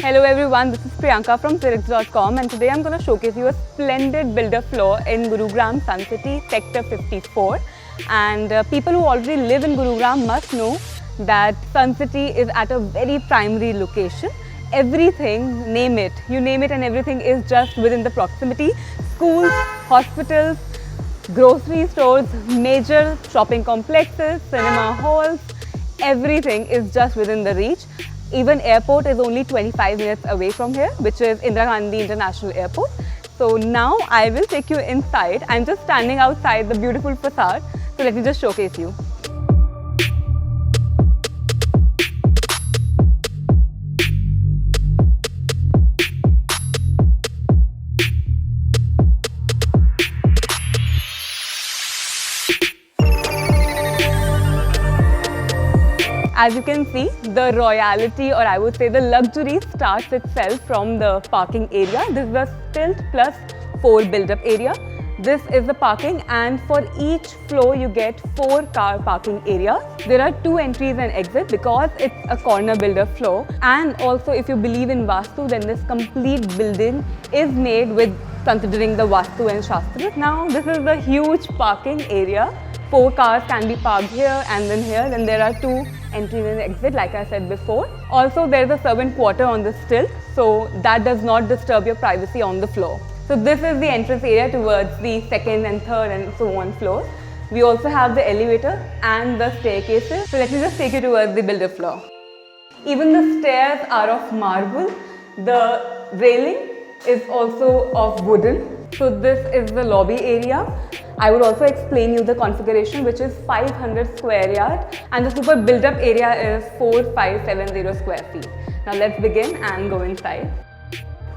Hello everyone, this is Priyanka from Zricks.com and today I'm going to showcase you a splendid builder floor in Gurgaon, Suncity, Sector 54. And people who already live in Gurgaon must know that Suncity is at a very primary location. Everything, name it, you name it and everything is just within the proximity. Schools, hospitals, grocery stores, major shopping complexes, cinema halls, everything is just within the reach. Even airport is only 25 minutes away from here, which is Indira Gandhi International Airport. So now I will take you inside. I'm just standing outside the beautiful facade. So let me just showcase you. As you can see, the royalty, or I would say the luxury, starts itself from the parking area. This is the Stilt plus 4 build-up area. This is the parking, and for each floor you get 4 car parking areas. There are 2 entries and exits because it's a corner builder floor. And also, if you believe in Vastu, then this complete building is made with considering the Vastu and Shastra. Now, this is the huge parking area. 4 cars can be parked here and then here. Then there are 2 entries and exit, like I said before. Also, there is a servant quarter on the stilt, so that does not disturb your privacy on the floor. So this is the entrance area towards the 2nd and 3rd and so on floors. We also have the elevator and the staircases. So let me just take you towards the builder floor. Even the stairs are of marble. The railing is also of wooden. So this is the lobby area. I would also explain you the configuration, which is 500 square yard, and the super built-up area is 4570 square feet. Now let's begin and go inside.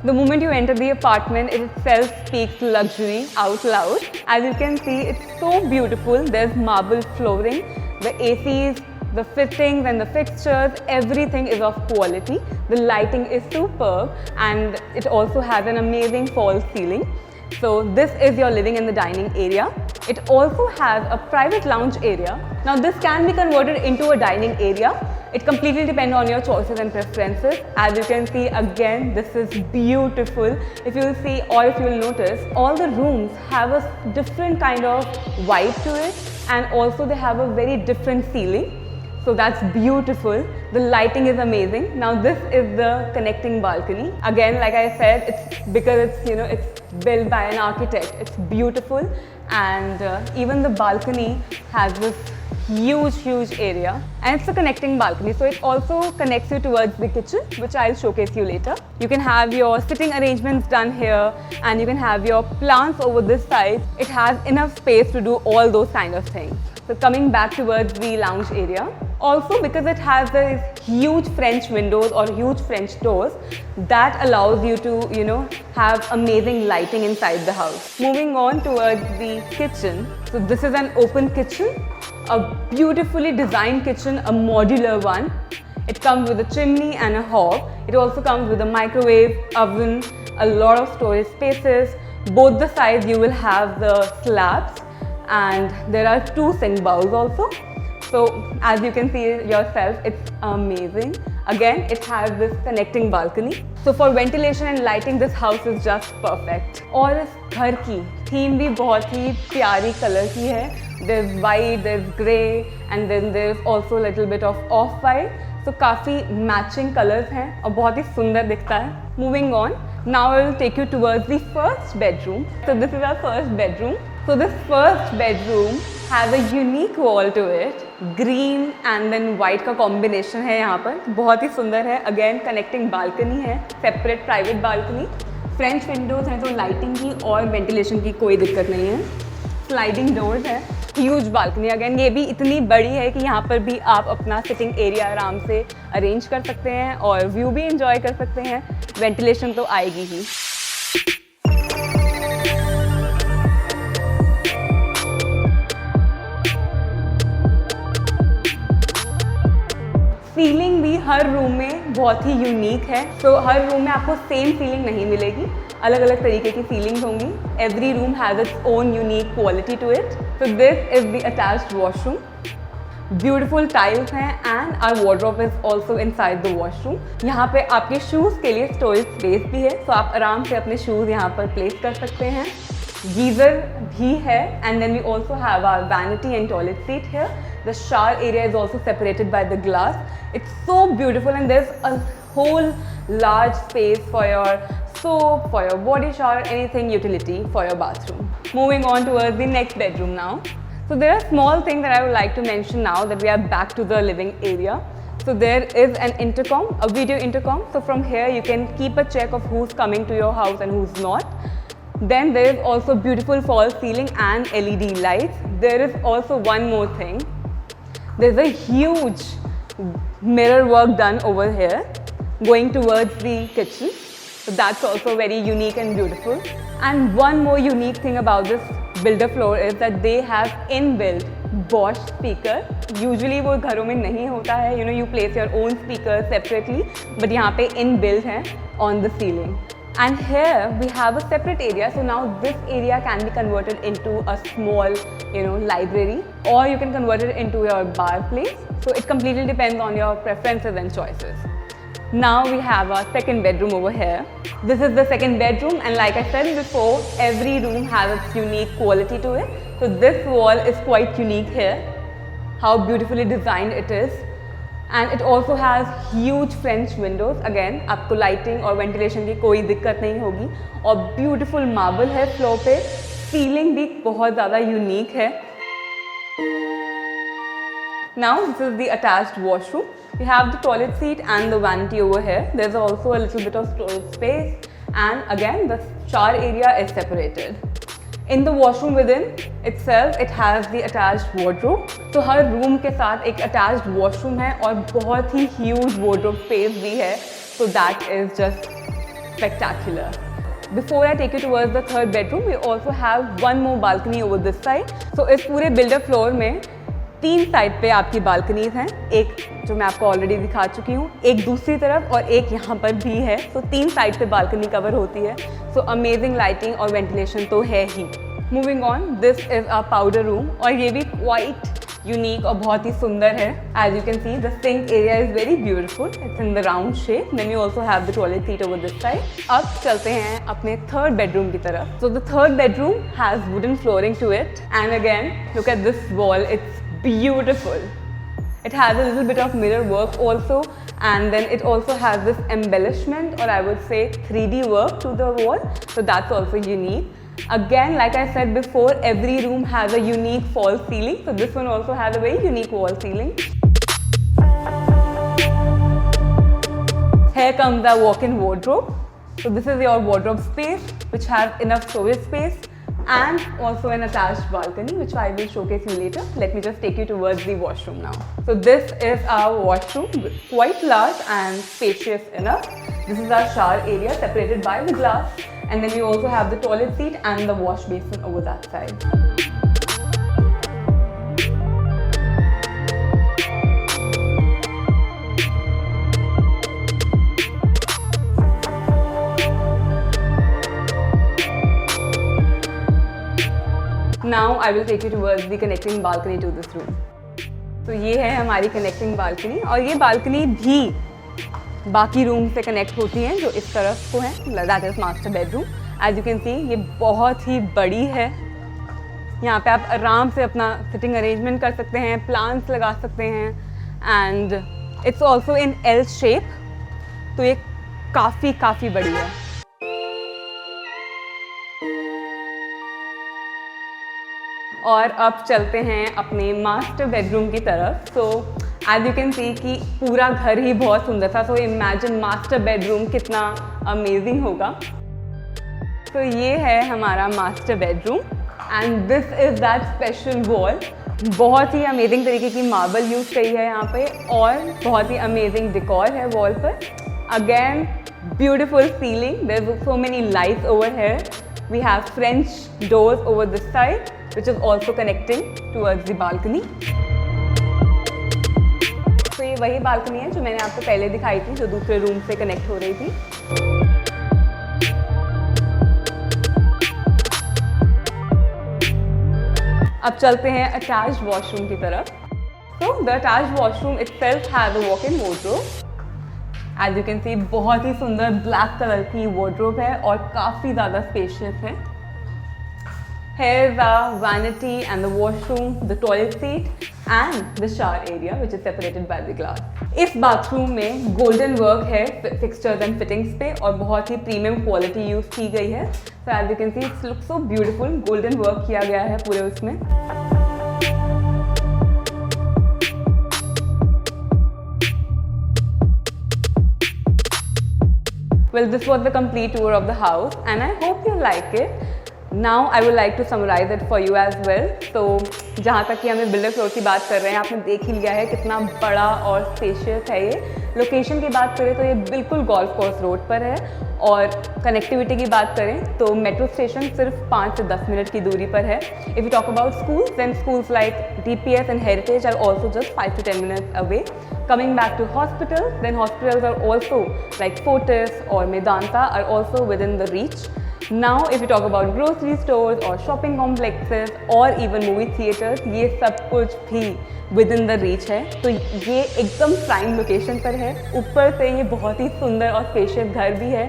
The moment you enter the apartment, it itself speaks luxury out loud. As you can see, it's so beautiful. There's marble flooring, the ACs, the fittings and the fixtures, everything is of quality. The lighting is superb, and it also has an amazing false ceiling. So this is your living and the dining area. It also has a private lounge area. Now this can be converted into a dining area. It completely depends on your choices and preferences. As you can see, again, this is beautiful. If you'll see, or if you'll notice, all the rooms have a different kind of vibe to it, and also they have a very different ceiling. So that's beautiful. The lighting is amazing. Now this is the connecting balcony. Again, like I said, it's because it's built by an architect. It's beautiful, and even the balcony has this huge area, and it's a connecting balcony, so it also connects you towards the kitchen, which I'll showcase you later. You can have your sitting arrangements done here, and you can have your plants over this side. It has enough space to do all those kind of things. So coming back towards the lounge area, also because it has these huge French windows or huge French doors, that allows you to have amazing lighting inside the house. Moving on towards the kitchen. So this is an open kitchen, a beautifully designed kitchen, a modular one. It comes with a chimney and a hob. It also comes with a microwave, oven, a lot of storage spaces. Both the sides you will have the slabs, and there are 2 sink bowls also. So as you can see yourself, it's amazing. Again, it has this connecting balcony. So for ventilation and lighting, this house is just perfect. और इस घर की theme भी बहुत ही प्यारी color की है. There's white, there's grey, and then there's also a little bit of off-white. So काफ़ी matching colors हैं और बहुत ही सुंदर दिखता है. Moving on, now I will take you towards the first bedroom. So this is our first bedroom. So this first bedroom has a unique wall to it. Green and then white का combination है यहाँ पर, बहुत ही सुंदर है. Again, connecting balcony है, separate private balcony. French windows हैं, तो lighting की और ventilation की कोई दिक्कत नहीं है. Sliding doors है, huge balcony. Again, ये भी इतनी बड़ी है कि यहाँ पर भी आप अपना sitting area आराम से arrange कर सकते हैं और view भी enjoy कर सकते हैं. Ventilation तो आएगी ही. फीलिंग भी हर रूम में बहुत ही यूनिक है. तो हर रूम में आपको सेम फीलिंग नहीं मिलेगी, अलग अलग तरीके की फीलिंग्स होंगी. Every room has its own unique quality to it. So this is the attached washroom. Beautiful tiles हैं and our wardrobe is also inside the washroom. यहाँ पे आपके शूज़ के लिए स्टोरेज स्पेस भी है, तो आप आराम से अपने शूज़ यहाँ पर प्लेस कर सकते हैं। गीज़र भी है and then we also have our vanity and toilet seat here. The shower area is also separated by the glass. It's so beautiful and there is a whole large space for your soap, for your body shower, anything utility for your bathroom. Moving on towards the next bedroom now. So there are small things that I would like to mention now that we are back to the living area. So there is an intercom, a video intercom. So from here you can keep a check of who's coming to your house and who's not. Then there is also beautiful false ceiling and LED lights. There is also one more thing. There's a huge mirror work done over here going towards the kitchen. So that's also very unique and beautiful. And one more unique thing about this builder floor is that they have inbuilt Bosch speaker. Usually वो घरों में नहीं होता है, you know, you place your own speaker separately, but यहाँ पे inbuilt है on the ceiling. And here we have a separate area, so now this area can be converted into a small, you know, library, or you can convert it into your bar place. So it completely depends on your preferences and choices. Now we have our second bedroom over here. This is the second bedroom, and like I said before, every room has its unique quality to it. So this wall is quite unique here, how beautifully designed it is. And it also has huge French windows. Again, आपको lighting और ventilation की कोई दिक्कत नहीं होगी, और beautiful marble है floor पे, ceiling भी बहुत ज़्यादा unique है. Now this is the attached washroom. We have the toilet seat and the vanity over here. There's also a little bit of storage space, and again the shower area is separated. In the washroom within itself, it has the attached wardrobe. So her room के साथ एक attached washroom है और बहुत ही huge wardrobe space भी है. So that is just spectacular. Before I take you towards the third bedroom, we also have one more balcony over this side. So इस पूरे builder floor में 3 साइड पे आपकी बालकनीज हैं, एक जो मैं आपको ऑलरेडी दिखा चुकी हूँ, एक दूसरी तरफ और एक यहाँ पर भी है. तो 3 साइड पे बालकनी कवर होती है. सो अमेजिंग लाइटिंग और वेंटिलेशन तो है ही. Moving on, this is a powder room, और ये भी क्वाइट यूनिक और बहुत ही सुंदर है. As you can see the sink area is very beautiful. It's in the round shape. Then you also have the toilet seat over this side. अब चलते हैं अपने थर्ड बेडरूम की तरफ. So the third bedroom has wooden flooring to it, and again look at this wall. It's beautiful. It has a little bit of mirror work also, and then it also has this embellishment, or I would say 3D work to the wall. So that's also unique. Again, like I said before, every room has a unique false ceiling. So this one also has a very unique wall ceiling. Here comes our walk-in wardrobe. So this is your wardrobe space, which has enough storage space, and also an attached balcony, which I will showcase you later. Let me just take you towards the washroom now. So this is our washroom, quite large and spacious enough. This is our shower area separated by the glass, and then we also have the toilet seat and the wash basin over that side. Now I will take you towards the connecting balcony to this room. तो ये है हमारी connecting balcony, और ये balcony भी बाकी room से connect होती हैं जो इस तरफ को हैं. That is master bedroom. As you can see, ये बहुत ही बड़ी है. यहाँ पे आप आराम से अपना सिटिंग अरेंजमेंट कर सकते हैं, प्लांट्स लगा सकते हैं, and it's also in L shape. तो ये काफ़ी बड़ी है. और अब चलते हैं अपने मास्टर बेडरूम की तरफ. So as you can see कि पूरा घर ही बहुत सुंदर था. सो इमेजिन मास्टर बेडरूम कितना अमेजिंग होगा. तो ये है हमारा master bedroom, and this is that special wall. बहुत ही अमेजिंग तरीके की मार्बल यूज़ करी है यहाँ पे, और बहुत ही अमेजिंग डेकोर है वॉल पर. Again beautiful ceiling. There is so many lights over here. We have French doors over this side, which is also connecting towards the balcony. तो ये वही बालकनी है जो मैंने आपको पहले दिखाई थी, जो दूसरे रूम से कनेक्ट हो रही थी. अब चलते हैं अटैच्ड वॉशरूम की तरफ. तो Also, the attached washroom itself has a walk-in wardrobe. As you can see, बहुत ही सुंदर ब्लैक कलर की wardrobe है और काफ़ी ज़्यादा spacious है. Here's the vanity and the washroom, the toilet seat and the shower area which is separated by the glass. इस bathroom में golden work है fixtures and fittings पे और बहुत ही premium quality use की गई है. So as you can see, it looks so beautiful. Golden work किया गया है पूरे उसमें. Well, this was the complete tour of the house and I hope you like it. Now I would like to summarize it for you as well. So जहाँ तक कि हमें builder floor की बात कर रहे हैं, आपने देख ही लिया है कितना बड़ा और स्पेशियस है ये. लोकेशन की बात करें तो ये बिल्कुल गोल्फ कोर्स रोड पर है और कनेक्टिविटी की बात करें तो मेट्रो स्टेशन सिर्फ 5 से 10 मिनट की दूरी पर है. If you talk about schools, then schools like DPS and Heritage are also just 5 to 10 minutes away. Coming back to hospitals, then hospitals are also like Fortis or Medanta are also within the reach. Now, if you talk about grocery stores or shopping complexes or even movie theaters, ये सब कुछ भी within the reach है. तो ये एकदम prime location पर है. ऊपर से ये बहुत ही सुंदर और spacious घर भी है.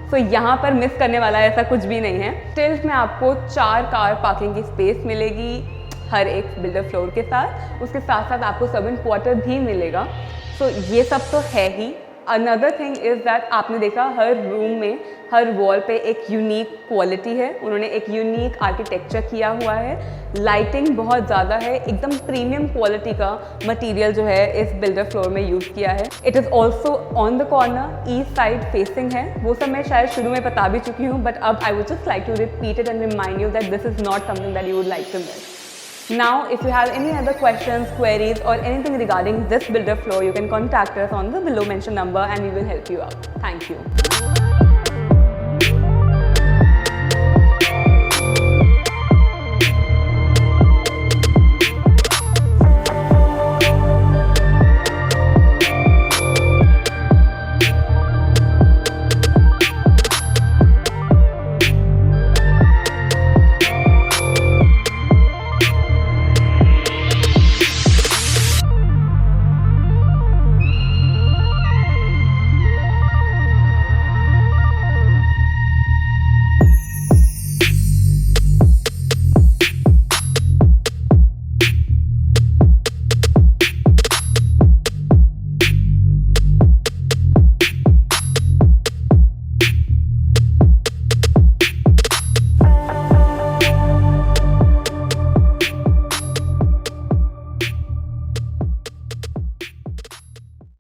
तो यहाँ पर मिस करने वाला ऐसा कुछ भी नहीं है. टिल्ट में आपको 4 कार पार्किंग की स्पेस मिलेगी हर एक बिल्डर फ्लोर के साथ. उसके साथ साथ आपको सर्वेंट क्वार्टर भी मिलेगा. सो ये सब तो है ही. अनदर थिंग इज़ दैट आपने देखा हर रूम में हर वॉल पे एक यूनिक क्वालिटी है. उन्होंने एक यूनिक आर्किटेक्चर किया हुआ है. लाइटिंग बहुत ज़्यादा है. एकदम प्रीमियम क्वालिटी का मटेरियल जो है इस बिल्डर फ्लोर में यूज़ किया है. It is also on the corner, east side facing है. वो सब मैं शायद शुरू में बता भी चुकी हूँ, बट अब I would just like to repeat it and remind you that this is not something that you would like to miss. Now, if you have any other questions, queries or anything regarding this builder floor, you can contact us on the below mentioned number and we will help you out. Thank you.